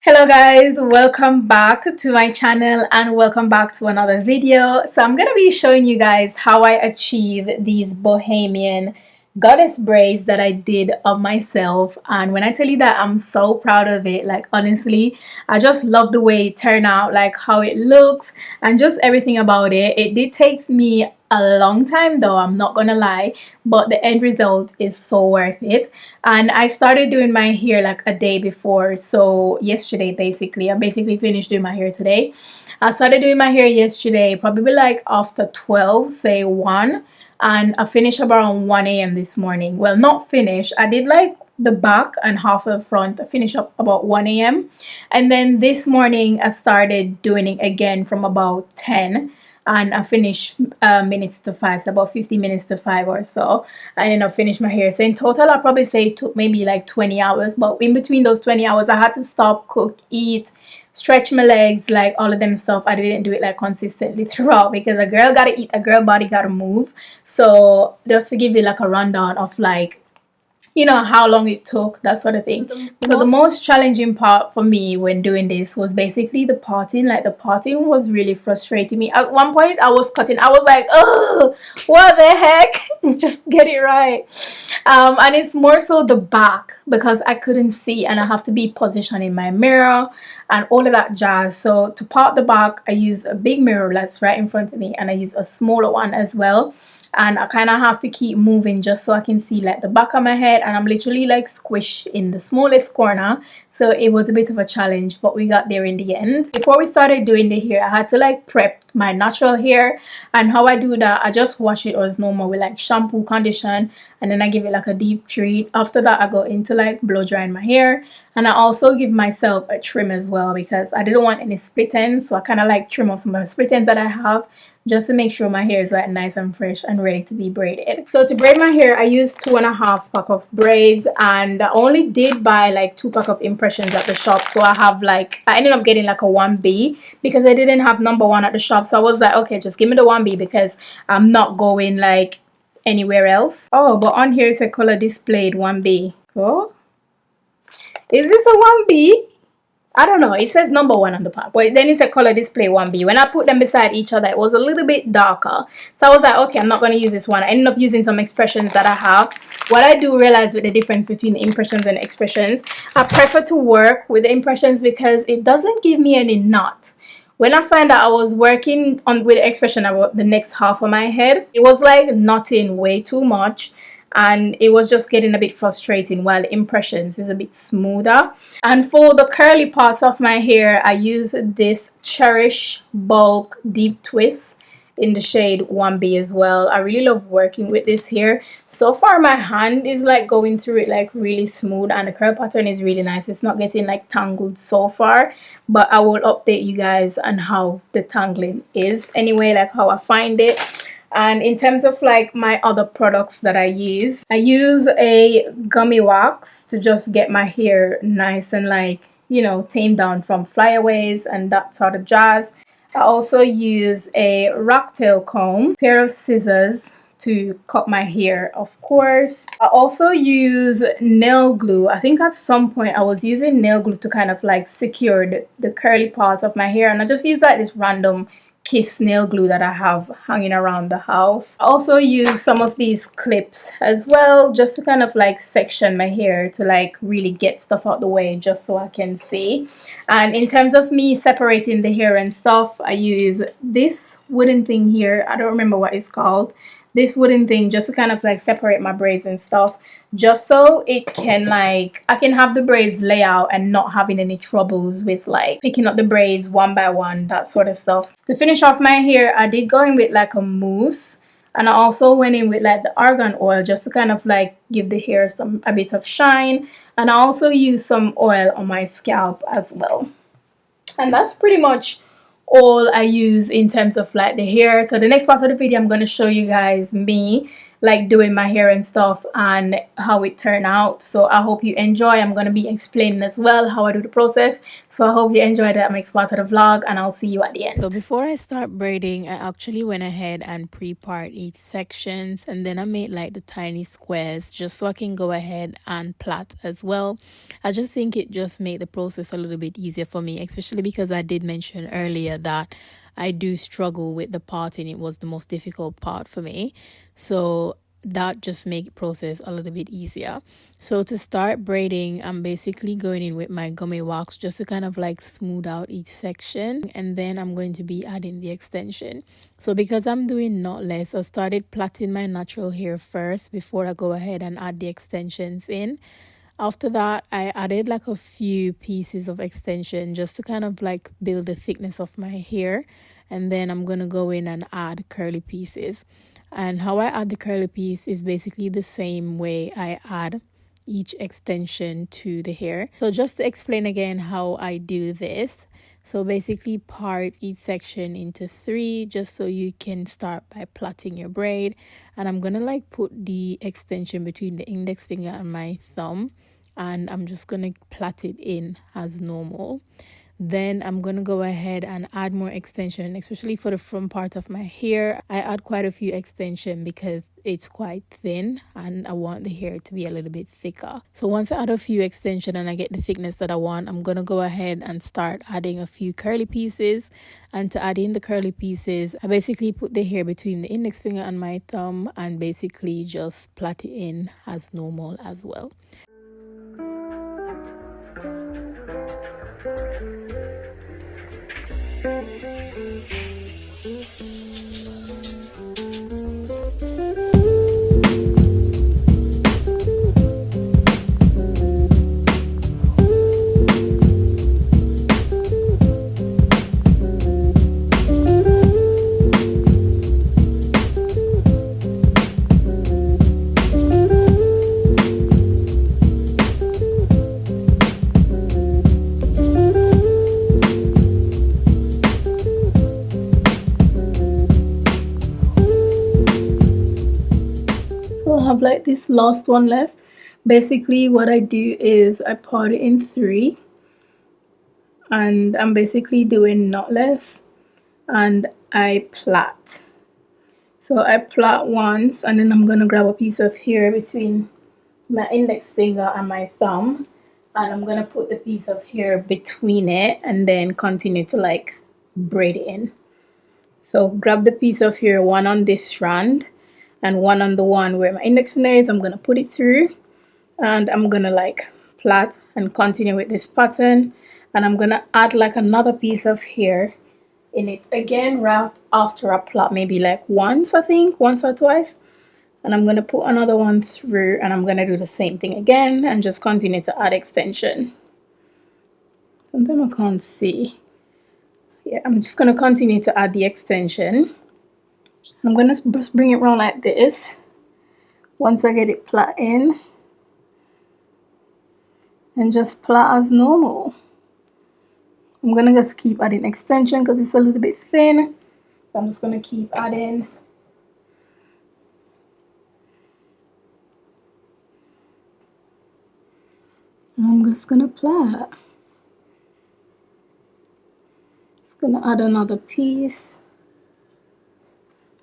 Hello guys, welcome back to my channel and welcome back to another video. So I'm gonna be showing you guys how I achieve these bohemian goddess braids that I did of myself, and when I tell you that I'm so proud of it, like honestly I just love the way it turned out, like how it looks and just everything about it. It did take me a long time though, I'm not gonna lie, but the end result is so worth it. And I started doing my hair like a day before, so yesterday I basically finished doing my hair today. I started doing my hair yesterday probably like after 12, say 1, and I finished around 1 a.m. this morning. Well, not finished, I did like the back and half of the front. I finished up about 1 a.m. and then this morning I started doing it again from about 10, and I finished minutes to 5, so about 50 minutes to 5 or so. And then I finished my hair. So in total I'll probably say it took maybe like 20 hours, but in between those 20 hours I had to stop, cook, eat, stretch my legs, like all of them stuff. I didn't do it like consistently throughout because a girl gotta eat, a girl body gotta move. So just to give you like a rundown of like, you know, how long it took, that sort of thing. So the most challenging part for me when doing this was basically the parting. Like the parting was really frustrating me. At one point I was cutting, I was like, oh, what the heck, just get it right. And it's more so the back because I couldn't see and I have to be positioned in my mirror and all of that jazz. So to part the back I use a big mirror that's right in front of me, and I use a smaller one as well, and I kind of have to keep moving just so I can see like the back of my head, and I'm literally like squished in the smallest corner. So it was a bit of a challenge, but we got there in the end. Before we started doing the hair I had to like prep my natural hair, and how I do that, I just wash it as normal with like shampoo, condition, and then I give it like a deep treat. After that I go into like blow drying my hair, and I also give myself a trim as well because I didn't want any split ends, so I kind of like trim off some of the split ends that I have just to make sure my hair is like nice and fresh and ready to be braided. So to braid my hair I used 2.5 pack of braids, and I only did buy like 2 pack of impressions at the shop. So I have like, I ended up getting like a 1B because I didn't have number 1 at the shop. So I was like, okay, just give me the 1B because I'm not going like anywhere else. Oh, but on here it's a color displayed 1B. Oh, is this a 1B? I don't know, it says number 1 on the pack, but then it's a color display 1B. When I put them beside each other it was a little bit darker, so I was like, okay, I'm not going to use this one. I ended up using some expressions that I have. What I do realize with the difference between the impressions and expressions, I prefer to work with the impressions because it doesn't give me any knot. When I find out I was working on with the expression about the next half of my head, it was like knotting way too much, and it was just getting a bit frustrating, while impressions is a bit smoother. And for the curly parts of my hair I use this Cherish Bulk Deep Twist in the shade 1B as well. I really love working with this hair. So far my hand is like going through it like really smooth, and the curl pattern is really nice. It's not getting like tangled so far, but I will update you guys on how the tangling is anyway, like how I find it. And in terms of like my other products that I use a gummy wax to just get my hair nice and like, you know, tamed down from flyaways and that sort of jazz. I also use a rocktail comb, pair of scissors to cut my hair, of course. I also use nail glue. I think at some point I was using nail glue to kind of like secure the curly parts of my hair, and I just use like this random Kiss nail glue that I have hanging around the house. I also use some of these clips as well just to kind of like section my hair to like really get stuff out the way just so I can see. And in terms of me separating the hair and stuff, I use this wooden thing here. I don't remember what it's called. This wooden thing just to kind of like separate my braids and stuff, just so it can like, I can have the braids lay out and not having any troubles with like picking up the braids one by one, that sort of stuff. To finish off my hair I did go in with like a mousse, and I also went in with like the argan oil just to kind of like give the hair a bit of shine, and I also used some oil on my scalp as well. And that's pretty much all I use in terms of like the hair. So the next part of the video I'm going to show you guys me like doing my hair and stuff and how it turned out. So I hope you enjoy. I'm going to be explaining as well how I do the process. So I hope you enjoy that makes part of the vlog, and I'll see you at the end. So before I start braiding, I actually went ahead and pre-part each sections, and then I made like the tiny squares just so I can go ahead and plait as well. I just think it just made the process a little bit easier for me, especially because I did mention earlier that I do struggle with the parting. It was the most difficult part for me. So that just make the process a little bit easier. So to start braiding, I'm basically going in with my gummy wax just to kind of like smooth out each section, and then I'm going to be adding the extension. So because I'm doing knotless, I started plaiting my natural hair first before I go ahead and add the extensions in. After that, I added like a few pieces of extension just to kind of like build the thickness of my hair, and then I'm gonna go in and add curly pieces. And how I add the curly piece is basically the same way I add each extension to the hair. So just to explain again how I do this, so basically part each section into 3 just so you can start by plaiting your braid. And I'm gonna like put the extension between the index finger and my thumb, and I'm just gonna plait it in as normal. Then I'm going to go ahead and add more extension, especially for the front part of my hair. I add quite a few extension because it's quite thin and I want the hair to be a little bit thicker. So once I add a few extension and I get the thickness that I want, I'm going to go ahead and start adding a few curly pieces. And to add in the curly pieces, I basically put the hair between the index finger and my thumb and basically just plait it in as normal as well. I have like this last one left. Basically what I do is I part it in 3, and I'm basically doing knotless and I plait. So I plait once, and then I'm gonna grab a piece of hair between my index finger and my thumb, and I'm gonna put the piece of hair between it and then continue to like braid it in. So grab the piece of hair, one on this strand and one on the one where my index finger is. I'm gonna put it through, and I'm gonna like plait and continue with this pattern, and I'm gonna add like another piece of hair in it again right after I plait, maybe like once, I think once or twice, and I'm gonna put another one through, and I'm gonna do the same thing again and just continue to add extension. Sometimes I can't see. Yeah, I'm just gonna continue to add the extension. I'm gonna just bring it around like this once I get it plait in, and just plait as normal. I'm gonna just keep adding extension because it's a little bit thin. So I'm just gonna keep adding. I'm just gonna plait. Just gonna add another piece.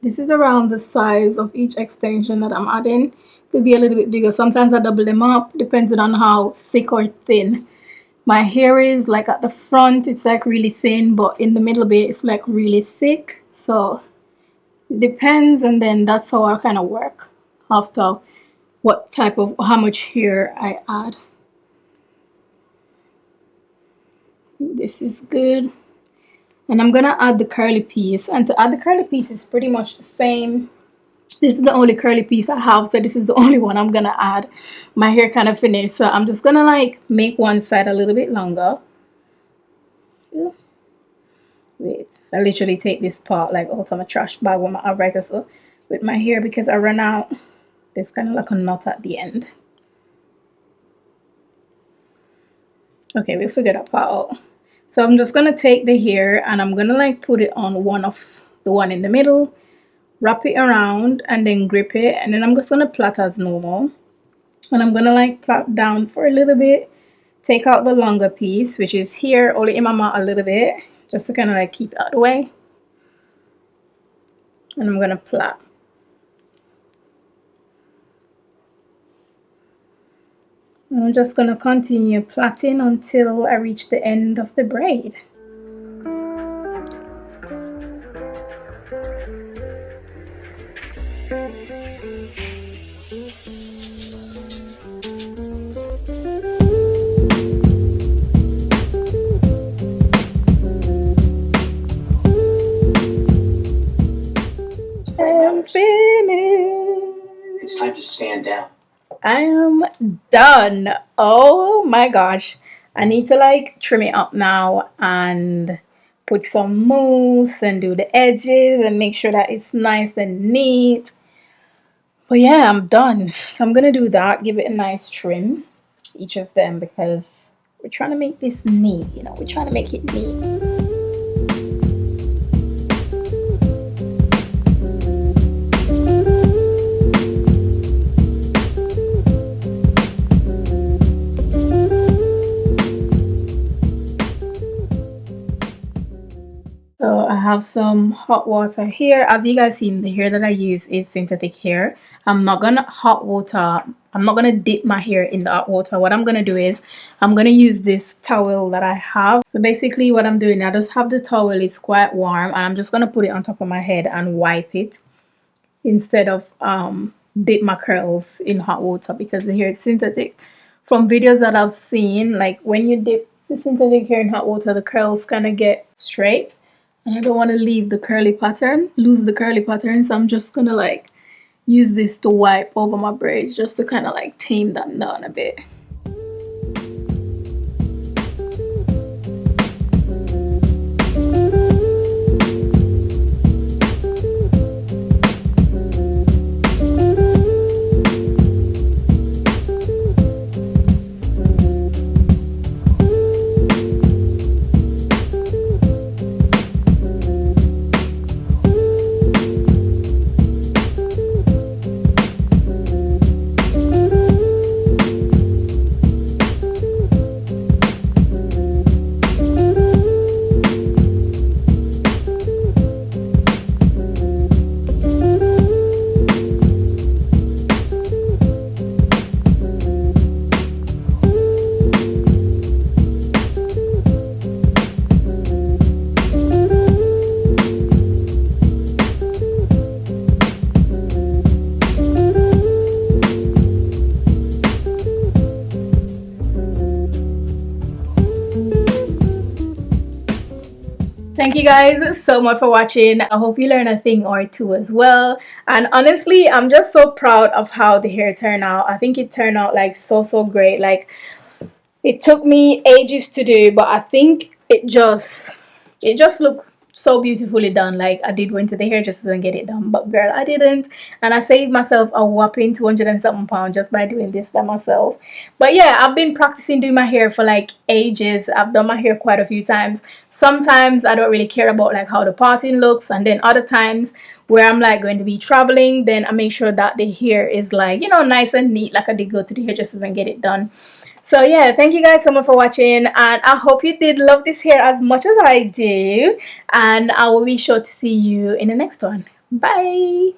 This is around the size of each extension that I'm adding. Could be a little bit bigger. Sometimes I double them up depending on how thick or thin my hair is. Like at the front it's like really thin, but in the middle bit it's like really thick. So it depends, and then that's how I kind of work after what type of how much hair I add. This is good. And I'm gonna add the curly piece, and to add the curly piece is pretty much the same. This is the only curly piece I have, so this is the only one I'm gonna add. My hair kind of finished, so I'm just gonna like make one side a little bit longer. Wait, I literally take this part like out of my trash bag when I have right so with my hair because I ran out. There's kind of like a knot at the end. Okay, we figured that part out. So I'm just gonna take the hair and I'm gonna like put it on one of the one in the middle, wrap it around and then grip it, and then I'm just gonna plait as normal. And I'm gonna like plait down for a little bit, take out the longer piece, which is here, only in my mouth a little bit, just to kind of like keep it out of the way. And I'm gonna plait. And I'm just gonna continue plaiting until I reach the end of the braid. I'm finished. It's time to stand down. I am done. Oh my gosh. I need to like trim it up now and put some mousse and do the edges and make sure that it's nice and neat. But yeah, I'm done. So I'm gonna do that, give it a nice trim, each of them, because we're trying to make this neat, you know, we're trying to make it neat. So I have some hot water here. As you guys seen, the hair that I use is synthetic hair. I'm not gonna dip my hair in the hot water. What I'm gonna do is I'm gonna use this towel that I have. So basically what I'm doing, I just have the towel, it's quite warm, and I'm just gonna put it on top of my head and wipe it instead of dip my curls in hot water, because the hair is synthetic. From videos that I've seen, like when you dip the synthetic hair in hot water, the curls kind of get straight. And I don't want to lose the curly pattern, so I'm just gonna like use this to wipe over my braids just to kind of like tame them down a bit. Thank you guys so much for watching. I hope you learned a thing or two as well. And honestly, I'm just so proud of how the hair turned out. I think it turned out like so great. Like, it took me ages to do, but I think it just looked so beautifully done. Like, I did went to the hairdresser and get it done, but girl, I didn't, and I saved myself a whopping 200 and something pounds just by doing this by myself. But yeah, I've been practicing doing my hair for like ages. I've done my hair quite a few times. Sometimes I don't really care about like how the parting looks, and then other times where I'm like going to be traveling, then I make sure that the hair is like, you know, nice and neat, like I did go to the hairdresser and get it done. So yeah, thank you guys so much for watching, and I hope you did love this hair as much as I do, and I will be sure to see you in the next one. Bye.